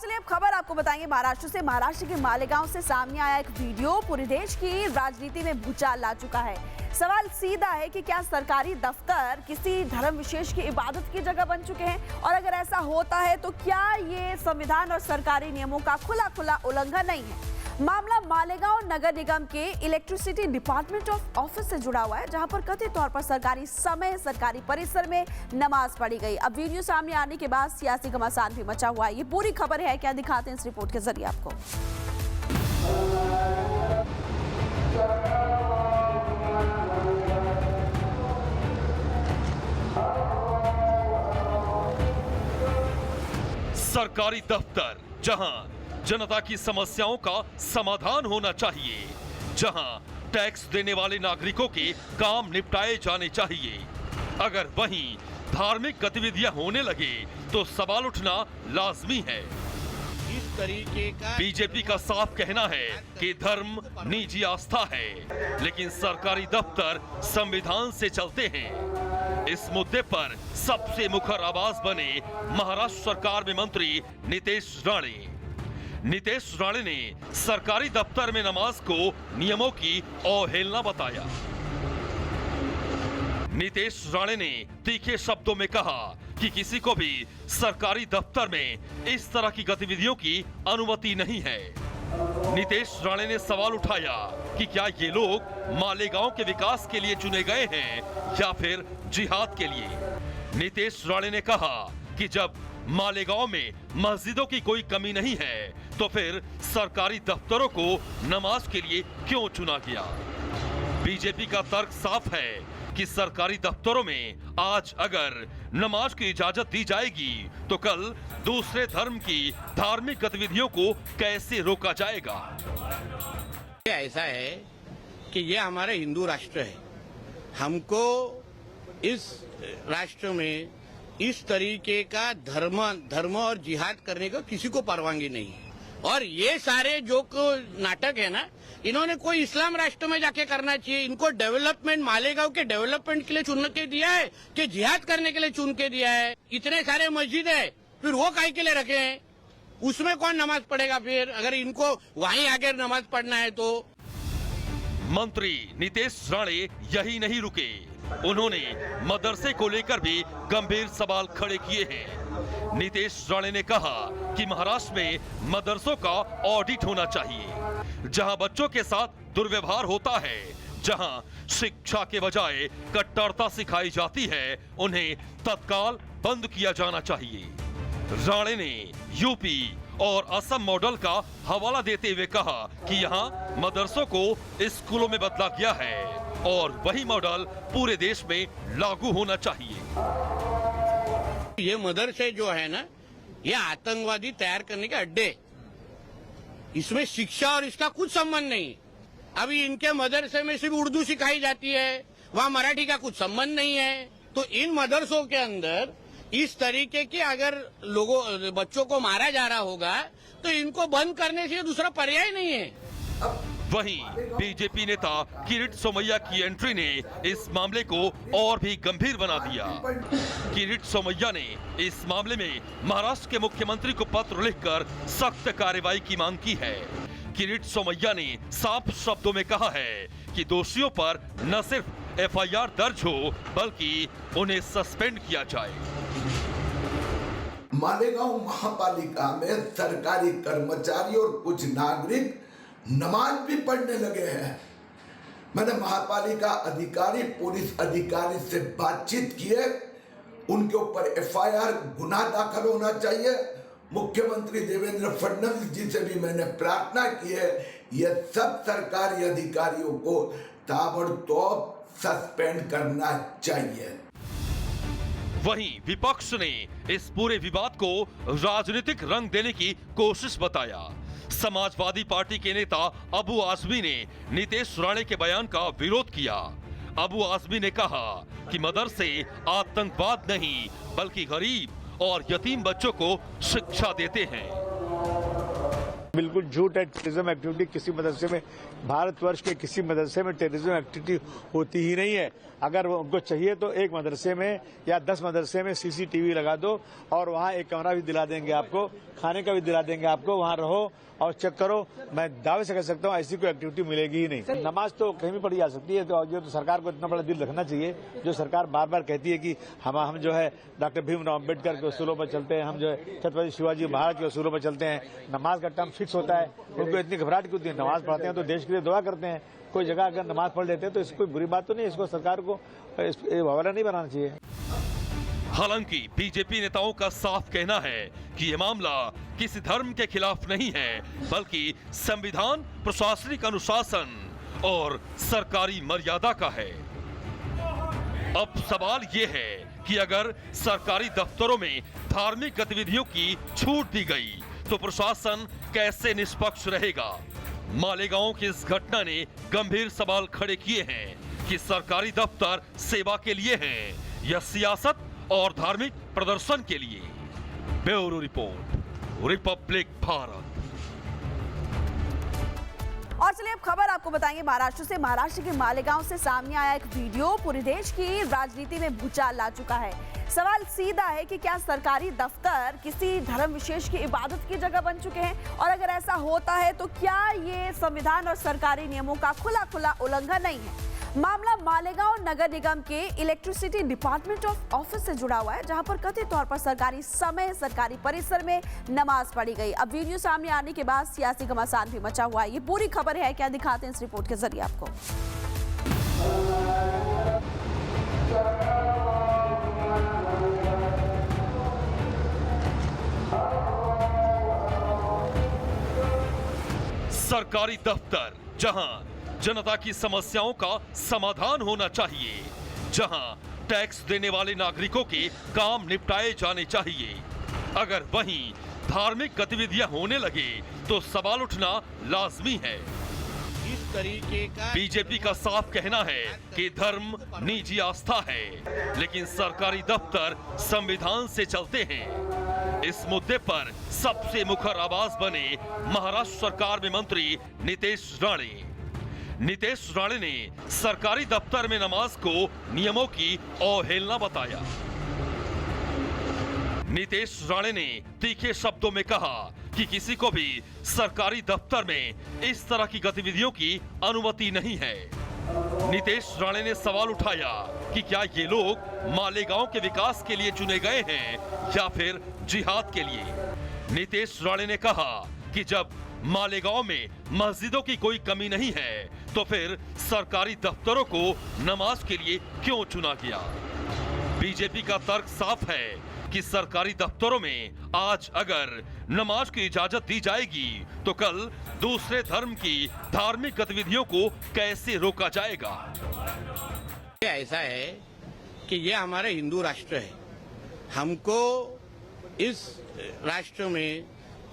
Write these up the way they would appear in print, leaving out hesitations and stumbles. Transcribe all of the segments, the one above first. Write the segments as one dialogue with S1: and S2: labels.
S1: चलिए अब खबर आपको बताएंगे महाराष्ट्र से। महाराष्ट्र के मालेगांव से सामने आया एक वीडियो पूरे देश की राजनीति में भूचाल ला चुका है। सवाल सीधा है कि क्या सरकारी दफ्तर किसी धर्म विशेष की इबादत की जगह बन चुके हैं, और अगर ऐसा होता है तो क्या ये संविधान और सरकारी नियमों का खुला उल्लंघन नहीं है। मामला मालेगांव नगर निगम के इलेक्ट्रिसिटी डिपार्टमेंट ऑफिस से जुड़ा हुआ है, जहां पर कथित तौर पर सरकारी समय सरकारी परिसर में नमाज पढ़ी गई। अब वीडियो सामने आने के बाद सियासी घमासान भी मचा हुआ है। ये पूरी खबर है, क्या दिखाते हैं इस रिपोर्ट के जरिए आपको।
S2: सरकारी दफ्तर जहां जनता की समस्याओं का समाधान होना चाहिए, जहां टैक्स देने वाले नागरिकों के काम निपटाए जाने चाहिए, अगर वहीं धार्मिक गतिविधियां होने लगे तो सवाल उठना लाजमी है।
S3: इस तरीके का
S2: बीजेपी का साफ कहना है कि धर्म निजी आस्था है, लेकिन सरकारी दफ्तर संविधान से चलते हैं। इस मुद्दे पर सबसे मुखर आवाज बने महाराष्ट्र सरकार में मंत्री नीतेश राणे। नीतेश राणे ने सरकारी दफ्तर में नमाज को नियमों की अवहेलना बताया। नीतेश राणे ने तीखे शब्दों में कहा कि किसी को भी सरकारी दफ्तर में इस तरह की गतिविधियों की अनुमति नहीं है। नीतेश राणे ने सवाल उठाया कि क्या ये लोग मालेगांव के विकास के लिए चुने गए हैं या फिर जिहाद के लिए। नीतेश राणे ने कहा कि जब मालेगांव में मस्जिदों की कोई कमी नहीं है तो फिर सरकारी दफ्तरों को नमाज के लिए क्यों चुना गया। बीजेपी का तर्क साफ है कि सरकारी दफ्तरों में आज अगर नमाज की इजाजत दी जाएगी तो कल दूसरे धर्म की धार्मिक गतिविधियों को कैसे रोका जाएगा।
S3: ऐसा है कि ये हमारा हिंदू राष्ट्र है, हमको इस राष्ट्र में इस तरीके का धर्म और जिहाद करने का किसी को परवानगी नहीं है। और ये सारे जो नाटक है ना, इन्होंने कोई इस्लाम राष्ट्र में जाके करना चाहिए। इनको डेवलपमेंट मालेगांव के डेवलपमेंट के लिए चुन के दिया है कि जिहाद करने के लिए चुन के दिया है। इतने सारे मस्जिद है, फिर वो काहे के लिए रखे हैं? उसमें कौन नमाज पढ़ेगा फिर, अगर इनको वहीं आगे नमाज पढ़ना है तो।
S2: मंत्री नीतेश राणे यही नहीं रुके, उन्होंने मदरसे को लेकर भी गंभीर सवाल खड़े किए हैं। नीतेश राणे ने कहा कि महाराष्ट्र में मदरसों का ऑडिट होना चाहिए, जहां बच्चों के साथ दुर्व्यवहार होता है, जहां शिक्षा के बजाय कट्टरता सिखाई जाती है, उन्हें तत्काल बंद किया जाना चाहिए। राणे ने यूपी और असम मॉडल का हवाला देते हुए कहा कि यहां मदरसों को स्कूलों में बदला गया है और वही मॉडल पूरे देश में लागू होना चाहिए।
S3: ये मदरसे जो है ना, ये आतंकवादी तैयार करने के अड्डे, इसमें शिक्षा और इसका कुछ संबंध नहीं। अभी इनके मदरसे में सिर्फ उर्दू सिखाई जाती है, वहाँ मराठी का कुछ संबंध नहीं है। तो इन मदरसों के अंदर इस तरीके के अगर बच्चों को मारा जा रहा होगा तो इनको बंद करने से दूसरा पर्याय नहीं है।
S2: वहीं बीजेपी नेता किरीट सोमैया की एंट्री ने इस मामले को और भी गंभीर बना दिया। किरीट सोमैया ने इस मामले में महाराष्ट्र के मुख्यमंत्री को पत्र लिखकर सख्त कार्रवाई की मांग की है। किरीट सोमैया ने साफ शब्दों में कहा है कि दोषियों पर न सिर्फ एफआईआर दर्ज हो बल्कि उन्हें सस्पेंड किया जाए।
S4: मालेगांव महापालिका में सरकारी कर्मचारी और कुछ नागरिक नमाज भी पढ़ने लगे हैं। मैंने महापालिका अधिकारी पुलिस अधिकारी से बातचीत की है, उनके ऊपर एफआईआर गुनाह दाखिल होना चाहिए। मुख्यमंत्री देवेंद्र फडणवीस जी से भी मैंने प्रार्थना की है, ये सब सरकारी अधिकारियों को ताबड़तोड़ सस्पेंड करना चाहिए।
S2: वहीं विपक्ष ने इस पूरे विवाद को राजनीतिक रंग देने की कोशिश बताया। समाजवादी पार्टी के नेता अबू आजमी ने नीतेश राणे के बयान का विरोध किया। अबू आजमी ने कहा कि मदरसे आतंकवाद नहीं बल्कि गरीब और यतीम बच्चों को शिक्षा देते हैं।
S5: बिल्कुल झूठ है। टेररिज्म एक्टिविटी किसी मदरसे में, भारतवर्ष के किसी मदरसे में टेररिज्म एक्टिविटी होती ही नहीं है। अगर उनको चाहिए तो एक मदरसे में या 10 मदरसे में सीसीटीवी लगा दो और वहाँ एक कमरा भी दिला देंगे आपको, खाने का भी दिला देंगे आपको, वहाँ रहो और चेक करो। मैं दावे से कह सकता हूँ ऐसी कोई एक्टिविटी मिलेगी ही नहीं। नमाज तो कहीं भी पढ़ी जा सकती है, तो ये तो सरकार को इतना बड़ा दिल रखना चाहिए। जो सरकार बार बार कहती है कि हम जो है डॉक्टर भीमराव अम्बेडकर के उसूलों पर चलते हैं, हम जो है छत्रपति शिवाजी महाराज के उसूलों पर चलते हैं, नमाज का टाइम फिक्स होता है, उनको इतनी घबराहट क्यों होती है? नमाज पढ़ते हैं तो देश के लिए दुआ करते हैं। कोई जगह अगर नमाज पढ़ लेते हैं तो इसको कोई बुरी बात तो नहीं, इसको सरकार को हवाला नहीं बनाना चाहिए।
S2: हालांकि बीजेपी नेताओं का साफ कहना है कि ये मामला किसी धर्म के खिलाफ नहीं है, बल्कि संविधान, प्रशासनिक अनुशासन और सरकारी मर्यादा का है। अब सवाल ये है कि अगर सरकारी दफ्तरों में धार्मिक गतिविधियों की छूट दी गई तो प्रशासन कैसे निष्पक्ष रहेगा? मालेगांव की इस घटना ने गंभीर सवाल खड़े किए हैं कि सरकारी दफ्तर सेवा के लिए हैं या सियासत और धार्मिक प्रदर्शन के लिए। Bureau report, Republic Bharat.
S1: और चलिए अब खबर आपको बताएंगे महाराष्ट्र से। महाराष्ट्र के मालेगांव से सामने आया एक वीडियो पूरे देश की राजनीति में भूचाल ला चुका है। सवाल सीधा है कि क्या सरकारी दफ्तर किसी धर्म विशेष की इबादत की जगह बन चुके हैं, और अगर ऐसा होता है तो क्या ये संविधान और सरकारी नियमों का खुला उल्लंघन नहीं है? मामला मालेगांव नगर निगम के इलेक्ट्रिसिटी डिपार्टमेंट ऑफिस से जुड़ा हुआ है, जहां पर कथित तौर पर सरकारी समय, सरकारी परिसर में नमाज पढ़ी गई। अब वीडियो सामने आने के बाद सियासी घमासान भी मचा हुआ है। ये पूरी खबर है, क्या दिखाते हैं इस रिपोर्ट के जरिए आपको।
S2: सरकारी दफ्तर जहां जनता की समस्याओं का समाधान होना चाहिए, जहां टैक्स देने वाले नागरिकों के काम निपटाए जाने चाहिए, अगर वहीं धार्मिक गतिविधियां होने लगे तो सवाल उठना लाजमी है।
S3: इस तरीके का
S2: बीजेपी का साफ कहना है कि धर्म निजी आस्था है, लेकिन सरकारी दफ्तर संविधान से चलते हैं। इस मुद्दे पर सबसे मुखर आवाज बने महाराष्ट्र सरकार में मंत्री नीतेश राणे। नीतेश राणे ने सरकारी दफ्तर में नमाज को नियमों की अवहेलना बताया। नीतेश राणे ने तीखे शब्दों में कहा कि किसी को भी सरकारी दफ्तर में इस तरह की गतिविधियों की अनुमति नहीं है। नीतेश राणे ने सवाल उठाया कि क्या ये लोग मालेगांव के विकास के लिए चुने गए हैं या फिर जिहाद के लिए। नीतेश राणे ने कहा कि जब मालेगांव में मस्जिदों की कोई कमी नहीं है तो फिर सरकारी दफ्तरों को नमाज के लिए क्यों चुना गया। बीजेपी का तर्क साफ है कि सरकारी दफ्तरों में आज अगर नमाज की इजाजत दी जाएगी तो कल दूसरे धर्म की धार्मिक गतिविधियों को कैसे रोका जाएगा।
S3: ऐसा है कि ये हमारा हिंदू राष्ट्र है, हमको इस राष्ट्र में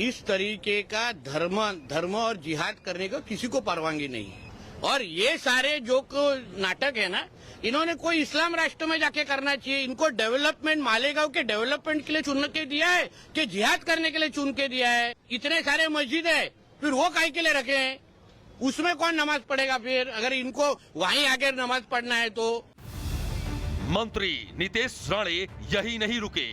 S3: इस तरीके का धर्म और जिहाद करने का किसी को परवानगी नहीं है। और ये सारे जो नाटक है ना, इन्होंने कोई इस्लाम राष्ट्र में जाके करना चाहिए। इनको डेवलपमेंट, मालेगांव के डेवलपमेंट के लिए चुन के दिया है कि जिहाद करने के लिए चुन के दिया है। इतने सारे मस्जिद है, फिर वो काहे के लिए रखे हैं? उसमें कौन नमाज पढ़ेगा फिर, अगर इनको वहीं आके नमाज पढ़ना है तो।
S2: मंत्री नीतेश राणे यही नहीं रुके,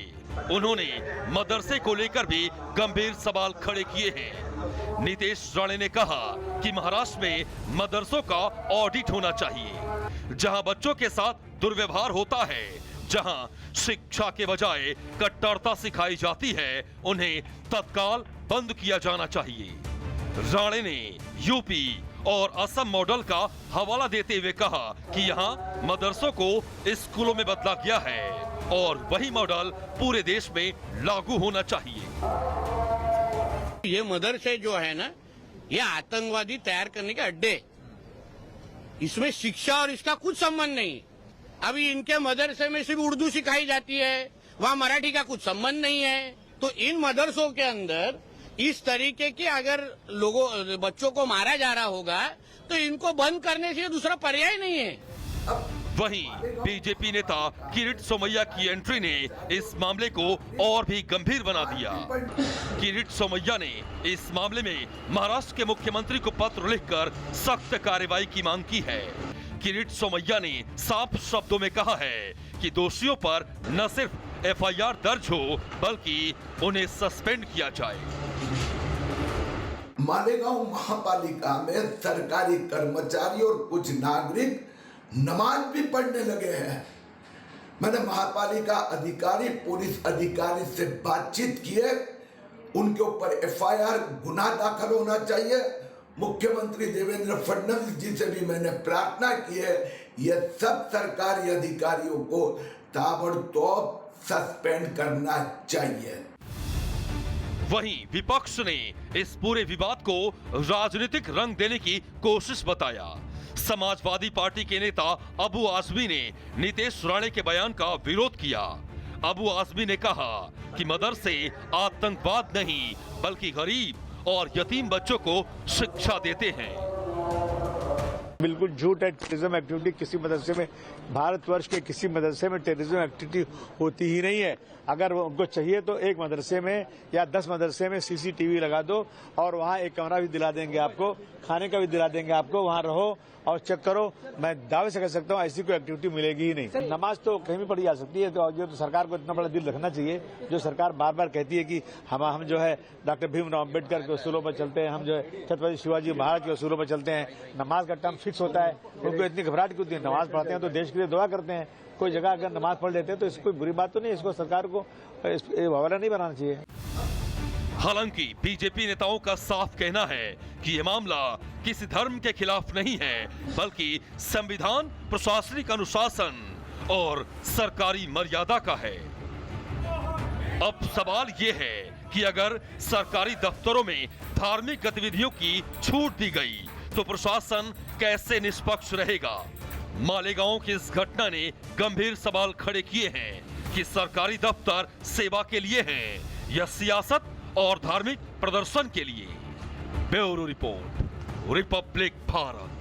S2: उन्होंने मदरसे को लेकर भी गंभीर सवाल खड़े किए हैं। नीतेश राणे ने कहा कि महाराष्ट्र में मदरसों का ऑडिट होना चाहिए, जहां बच्चों के साथ दुर्व्यवहार होता है, जहां शिक्षा के बजाय कट्टरता सिखाई जाती है, उन्हें तत्काल बंद किया जाना चाहिए। राणे ने यूपी और असम मॉडल का हवाला देते हुए कहा कि यहां मदरसों को स्कूलों में बदला गया है और वही मॉडल पूरे देश में लागू होना चाहिए।
S3: ये मदरसे जो है ना, ये आतंकवादी तैयार करने के अड्डे, इसमें शिक्षा और इसका कुछ संबंध नहीं। अभी इनके मदरसे में सिर्फ उर्दू सिखाई जाती है, वहाँ मराठी का कुछ संबंध नहीं है। तो इन मदरसों के अंदर इस तरीके की अगर बच्चों को मारा जा रहा होगा तो इनको बंद करने से दूसरा पर्याय नहीं है।
S2: वहीं बीजेपी नेता किरीट सोमैया की एंट्री ने इस मामले को और भी गंभीर बना दिया। किरीट सोमैया ने इस मामले में महाराष्ट्र के मुख्यमंत्री को पत्र लिखकर सख्त कार्रवाई की मांग की है। किरीट सोमैया ने साफ शब्दों में कहा है कि दोषियों पर न सिर्फ एफआईआर दर्ज हो बल्कि उन्हें सस्पेंड किया जाए।
S4: मालेगांव महापालिका में सरकारी कर्मचारी और कुछ नागरिक नमाज भी पढ़ने लगे हैं। मैंने महापालिका अधिकारी, पुलिस अधिकारी से बातचीत की है। उनके ऊपर एफआईआर, गुनाह दाखिल होना चाहिए। मुख्यमंत्री देवेंद्र फडणवीस जी से भी मैंने प्रार्थना की है, ये सब सरकारी अधिकारियों को ताबड़तोड़ सस्पेंड करना चाहिए।
S2: वहीं विपक्ष ने इस पूरे विवाद को राजनीतिक रंग देने की कोशिश बताया। समाजवादी पार्टी के नेता अबू आजमी ने नीतीश राणे के बयान का विरोध किया। अबू आजमी ने कहा कि मदरसे आतंकवाद नहीं बल्कि गरीब और यतीम बच्चों को शिक्षा देते हैं।
S5: बिल्कुल झूठ है। टेररिज्म एक्टिविटी किसी मदरसे में, भारतवर्ष के किसी मदरसे में टेररिज्म एक्टिविटी होती ही नहीं है। अगर उनको चाहिए तो एक मदरसे में या 10 मदरसे में सीसीटीवी लगा दो और वहाँ एक कमरा भी दिला देंगे आपको, खाने का भी दिला देंगे आपको, वहाँ रहो और चेक करो। मैं दावे से कह सकता हूँ ऐसी कोई एक्टिविटी मिलेगी ही नहीं। नमाज तो कहीं भी पढ़ी जा सकती है। तो जो सरकार को इतना बड़ा दिल रखना चाहिए, जो सरकार बार बार कहती है कि हम जो है डॉक्टर भीमराव अम्बेडकर के उसूलों पर चलते हैं, हम जो है छत्रपति शिवाजी महाराज के उसूलों पर चलते हैं। नमाज का टाइम फिक्स होता है। उनको इतनी घबराहट क्यों होती है? नमाज पढ़ते हैं तो देश के लिए दुआ करते हैं। कोई जगह अगर नमाज पढ़ लेते हैं तो इसको कोई बुरी बात तो नहीं। इसको सरकार को हवाला नहीं बनाना चाहिए।
S2: हालांकि बीजेपी नेताओं का साफ कहना है कि ये मामला किसी धर्म के खिलाफ नहीं है बल्कि संविधान, प्रशासनिक अनुशासन और सरकारी मर्यादा का है। अब सवाल ये है कि अगर सरकारी दफ्तरों में धार्मिक गतिविधियों की छूट दी गई तो प्रशासन कैसे निष्पक्ष रहेगा? मालेगांव की इस घटना ने गंभीर सवाल खड़े किए हैं कि सरकारी दफ्तर सेवा के लिए हैं या सियासत और धार्मिक प्रदर्शन के लिए। Bureau report, Republic Bharat.